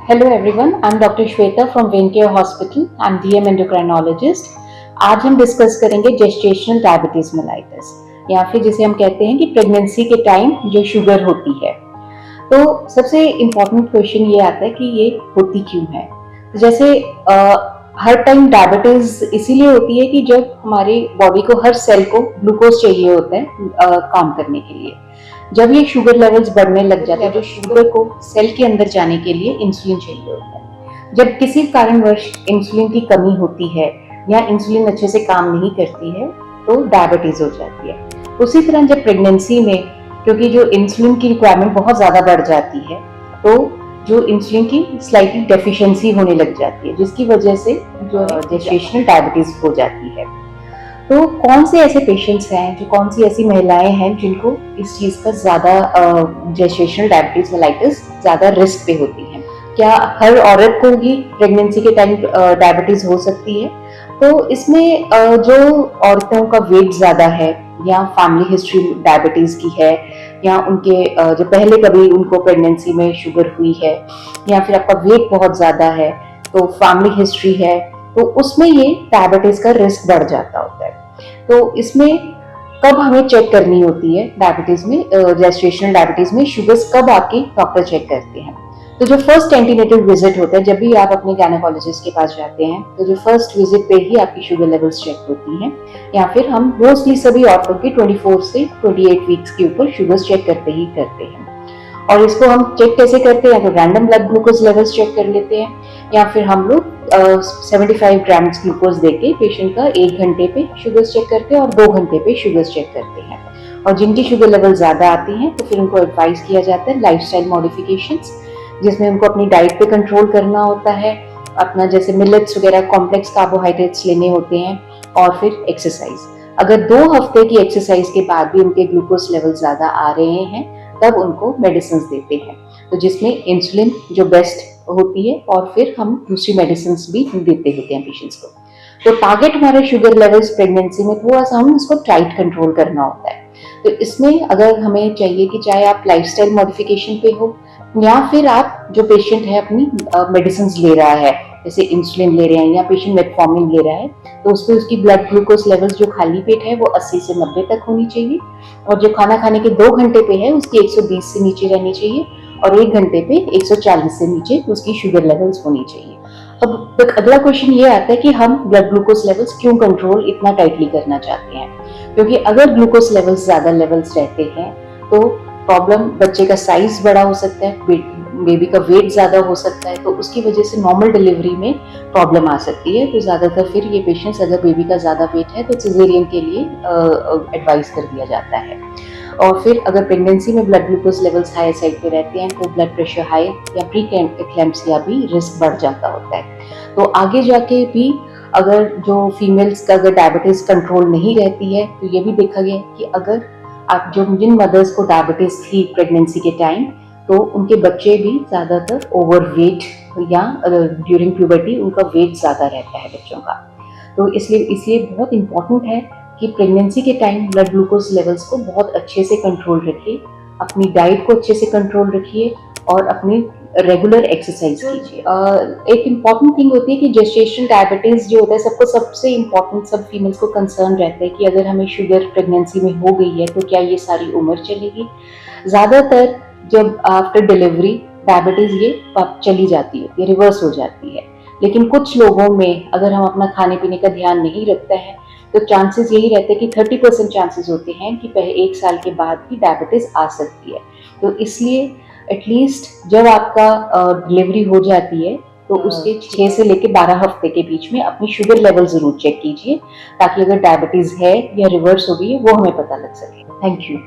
Hello everyone, I'm Dr. Shweta from Venkaya Hospital. I'm DM endocrinologist. आज हम discuss करेंगे gestational diabetes mellitus या फिर जिसे हम कहते हैं कि प्रेगनेंसी के टाइम जो शुगर होती है। तो सबसे इम्पोर्टेंट क्वेश्चन ये आता है कि ये होती क्यों है। तो जैसे हर टाइम डायबिटीज इसीलिए होती है कि जब हमारी बॉडी को हर सेल को ग्लूकोज चाहिए होता है काम करने के लिए। जब ये शुगर लेवल्स बढ़ने लग जाते हैं, जो शुगर को सेल के अंदर जाने के लिए इंसुलिन चाहिए होता है। जब किसी कारणवश इंसुलिन की कमी होती है या इंसुलिन अच्छे से काम नहीं करती है तो डायबिटीज हो जाती है। उसी तरह जब प्रेगनेंसी में क्योंकि जो इंसुलिन की रिक्वायरमेंट बहुत ज्यादा बढ़ जाती है तो जो इंसुलिन की स्लाइटली डेफिशिएंसी होने लग जाती है, जिसकी वजह से जो जेस्टेशनल डायबिटीज हो जाती है। तो कौन से ऐसे पेशेंट्स हैं, जो कौन सी ऐसी महिलाएं हैं जिनको इस चीज का ज्यादा जेस्टेशनल डायबिटीज मेलाइटिस ज्यादा रिस्क पे होती है? क्या हर औरत को ही प्रेगनेंसी के टाइम डायबिटीज हो सकती है? तो इसमें जो औरतों का वेट ज्यादा है या फैमिली हिस्ट्री डायबिटीज की है या उनके जो पहले कभी उनको प्रेगनेंसी में शुगर हुई है या फिर आपका वेट बहुत ज्यादा है तो फैमिली हिस्ट्री है, तो उसमें ये डायबिटीज का रिस्क बढ़ जाता होता है। तो इसमें कब हमें चेक करनी होती है डायबिटीज में, जेस्टेशनल डायबिटीज में शुगर्स कब आपके डॉक्टर चेक करते हैं? तो जो फर्स्ट एंटीनेटल विजिट होता है, जब भी आप अपने गायनेकोलॉजिस्ट के पास जाते हैं तो जो फर्स्ट विजिट पे ही आपकी शुगर लेवल्स चेक होती हैं, या फिर हम मोस्टली सभी औरतों के 24 से 28 वीक्स के ऊपर शुगर्स चेक करते ही करते हैं। और इसको हम चेक कैसे करते हैं? तो random blood glucose levels check कर लेते हैं या फिर हम लोग 75 ग्राम्स ग्लूकोज देके पेशेंट का 1 घंटे पे शुगर्स चेक करते हैं और 2 घंटे पे शुगर्स चेक करते हैं। और जिनकी शुगर लेवल ज्यादा आती हैं तो फिर उनको एडवाइस किया जाता है लाइफस्टाइल मॉडिफिकेशंस, जिसमें उनको अपनी डाइट पे कंट्रोल करना होता है, अपना जैसे मिलेट्स वगैरह कॉम्प्लेक्स कार्बोहाइड्रेट्स लेने होते हैं, और फिर एक्सरसाइज। अगर 2 हफ्ते की एक्सरसाइज के बाद भी उनके ग्लूकोज लेवल ज्यादा आ रहे हैं तब उनको मेडिसिन देते हैं, तो जिसमें इंसुलिन जो बेस्ट होती है और फिर हम दूसरी मेडिसिन भी देते होते हैं पेशेंट्स को। तो टारगेट हमारे शुगर लेवल्स प्रेगनेंसी में थोड़ा सा हम इसको टाइट कंट्रोल करना होता है। तो इसमें अगर हमें चाहिए कि चाहे आप लाइफस्टाइल मॉडिफिकेशन पे हो या फिर आप जो पेशेंट है अपनी मेडिसिन ले रहा है, जैसे इंसुलिन ले रहे हैं या पेशेंट मेटफॉर्मिन ले रहा है, तो उसपे उसकी ब्लड ग्लूकोज लेवल्स जो खाली पेट है वो 80 से 90 तक होनी चाहिए, और जो खाना खाने के 2 घंटे पे है उसकी 120 से नीचे रहनी चाहिए, और 1 घंटे पे 140 से नीचे उसकी शुगर लेवल्स होनी चाहिए। अब अगला क्वेश्चन ये आता है कि हम ब्लड ग्लूकोज लेवल्स क्यों कंट्रोल इतना टाइटली करना चाहते हैं? क्योंकि अगर ग्लूकोज लेवल्स ज्यादा लेवल्स रहते हैं तो प्रॉब्लम, बच्चे का साइज बड़ा हो सकता है, बेबी का वेट ज्यादा हो सकता है, तो उसकी वजह से नॉर्मल डिलीवरी में प्रॉब्लम आ सकती है। तो ज्यादातर फिर ये पेशेंट्स, अगर बेबी का ज्यादा वेट है तो सिजेरियन के लिए एडवाइस कर दिया जाता है। और फिर अगर प्रेगनेंसी में blood glucose levels high side पे रहते हैं तो ब्लड प्रेशर हाई या प्री एक्लैम्प्सिया भी रिस्क बढ़ जाता होता है। तो आगे जाके भी अगर जो फीमेल्स का अगर डायबिटीज कंट्रोल नहीं रहती है तो ये भी देखा गया कि अगर आप जिन मदर्स को डायबिटीज थी प्रेगनेंसी के टाइम, तो उनके बच्चे भी ज्यादातर ओवरवेट या ड्यूरिंग प्यूबर्टी उनका वेट ज्यादा रहता है बच्चों का। तो इसलिए बहुत इंपॉर्टेंट है कि प्रेगनेंसी के टाइम ब्लड ग्लूकोज लेवल्स को बहुत अच्छे से कंट्रोल रखिए, अपनी डाइट को अच्छे से कंट्रोल रखिए और अपनी रेगुलर एक्सरसाइज कीजिए। एक इम्पॉर्टेंट थिंग होती है कि जेस्टेशनल डायबिटीज जो होता है, सबको सबसे इम्पॉर्टेंट सब फीमेल्स को कंसर्न रहता है कि अगर हमें शुगर प्रेगनेंसी में हो गई है तो क्या ये सारी उम्र चलेगी? ज्यादातर जब आफ्टर डिलीवरी डायबिटीज ये चली जाती है, रिवर्स हो जाती है, लेकिन कुछ लोगों में अगर हम अपना खाने पीने का ध्यान नहीं रखते हैं तो चांसेस यही रहते हैं कि 30% चांसेस होते हैं कि पहले 1 साल के बाद भी डायबिटीज आ सकती है। तो इसलिए एटलीस्ट जब आपका डिलीवरी हो जाती है तो उसके 6 से लेकर 12 हफ्ते के बीच में अपनी शुगर लेवल जरूर चेक कीजिए, ताकि अगर डायबिटीज है या रिवर्स हो गई है वो हमें पता लग सके। Thank you.